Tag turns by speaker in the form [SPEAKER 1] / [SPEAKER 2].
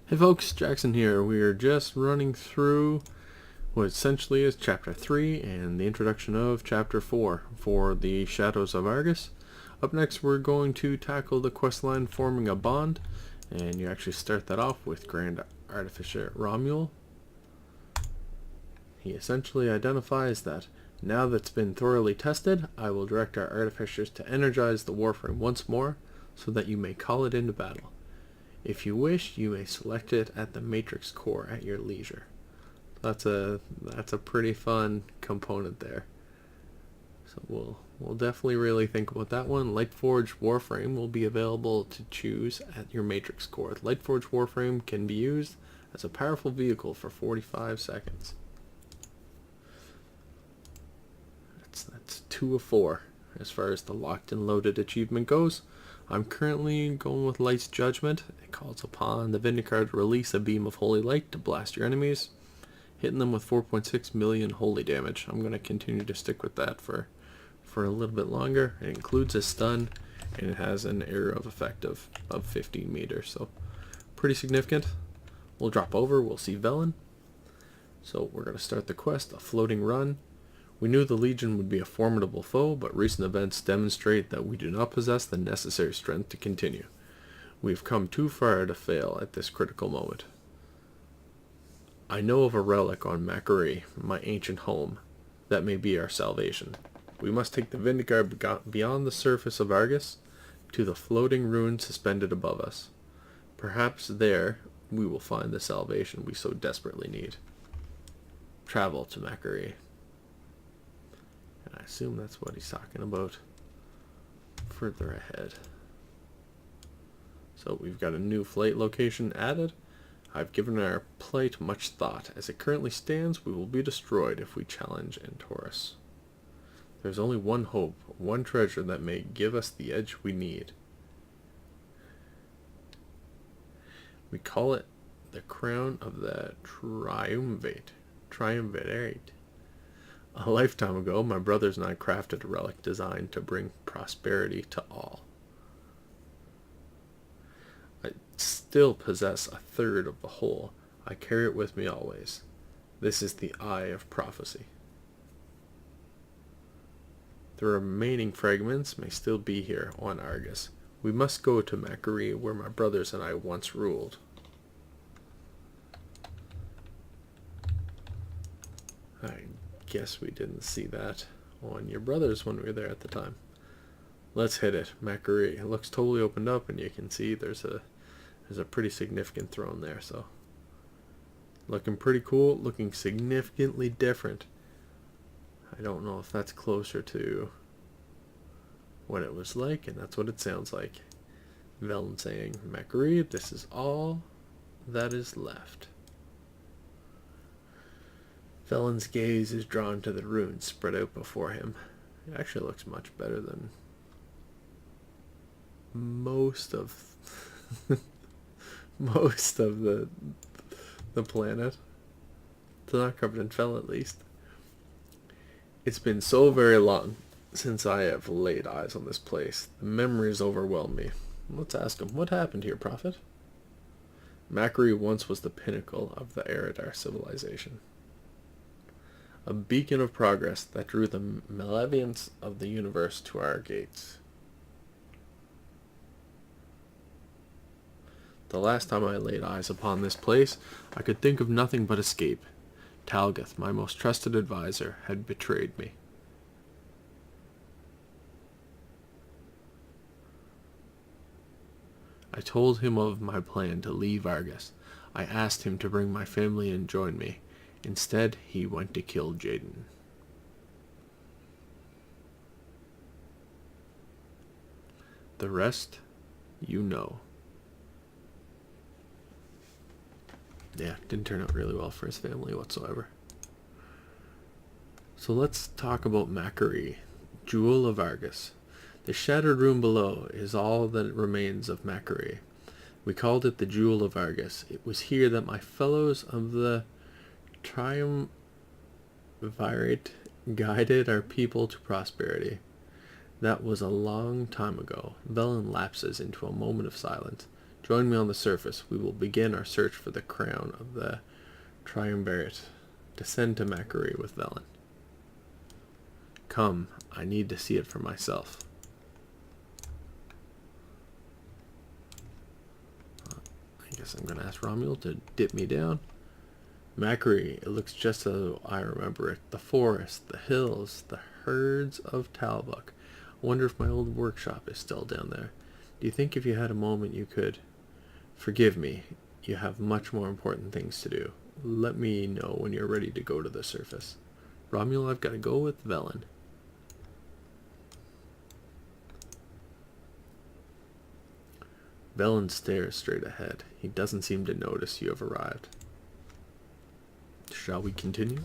[SPEAKER 1] Hey folks, Jaxzyn here. We are just running through what essentially is Chapter 3 and the introduction of Chapter 4 for the Shadows of Argus. Up next we're going to tackle the questline Forming a Bond, and you actually start that off with Grand Artificer Romuald. He essentially identifies that now that it's been thoroughly tested, I will direct our artificers to energize the warframe once more so that you may call it into battle. If you wish, you may select it at the matrix core at your leisure. That's a pretty fun component there. So we'll definitely really think about that one. Lightforged Warframe will be available to choose at your matrix core. The Lightforged Warframe can be used as a powerful vehicle for 45 seconds. That's 2 of 4 as far as the locked and loaded achievement goes. I'm currently going with Light's Judgment. It calls upon the Vindicator to release a beam of holy light to blast your enemies, hitting them with 4.6 million holy damage. I'm going to continue to stick with that for a little bit longer. It includes a stun, and it has an area of effect of 15 meters, so pretty significant. We'll drop over, we'll see Velen. So we're going to start the quest, a floating run. We knew the Legion would be a formidable foe, but recent events demonstrate that we do not possess the necessary strength to continue. We have come too far to fail at this critical moment. I know of a relic on Macquarie, my ancient home, that may be our salvation. We must take the Vindicator beyond the surface of Argus to the floating ruin suspended above us. Perhaps there we will find the salvation we so desperately need. Travel to Macquarie. I assume that's what he's talking about further ahead. So we've got a new flight location added. I've given our plight much thought. As it currently stands, we will be destroyed if we challenge Antorus. There's only one hope, one treasure that may give us the edge we need. We call it the Crown of the Triumvirate. A lifetime ago, my brothers and I crafted a relic designed to bring prosperity to all. I still possess a third of the whole. I carry it with me always. This is the Eye of Prophecy. The remaining fragments may still be here on Argus. We must go to Macquarie, where my brothers and I once ruled. I guess we didn't see that on your brothers when we were there at the time. Let's hit it. Macquarie. It looks totally opened up, and you can see there's a pretty significant throne there, so looking pretty cool, looking significantly different. I don't know if that's closer to what it was like, and that's what it sounds like. Velen saying, Macquarie, this is all that is left. Velen's gaze is drawn to the ruins spread out before him. It actually looks much better than most of most of the planet. It's not covered in fell, at least. It's been so very long since I have laid eyes on this place. The memories overwhelm me. Let's ask him, what happened here, Prophet? Macquarie once was the pinnacle of the Eridar civilization. A beacon of progress that drew the malevolence of the universe to our gates. The last time I laid eyes upon this place, I could think of nothing but escape. Talgath, my most trusted advisor, had betrayed me. I told him of my plan to leave Argus. I asked him to bring my family and join me. Instead, he went to kill Jaxzyn. The rest, you know. Yeah, didn't turn out really well for his family whatsoever. So let's talk about Macquarie, Jewel of Argus. The shattered room below is all that remains of Macquarie. We called it the Jewel of Argus. It was here that my fellows of the Triumvirate guided our people to prosperity. That was a long time ago. Velen lapses into a moment of silence. Join me on the surface. We will begin our search for the crown of the Triumvirate. Descend to Macquarie with Velen. Come, I need to see it for myself. I guess I'm going to ask Romuald to dip me down. Macquarie, it looks just as I remember it. The forest, the hills, the herds of Talbuk. I wonder if my old workshop is still down there. Do you think if you had a moment you could... Forgive me, you have much more important things to do. Let me know when you're ready to go to the surface. Romuald, I've got to go with Velen. Velen stares straight ahead. He doesn't seem to notice you have arrived. Shall we continue?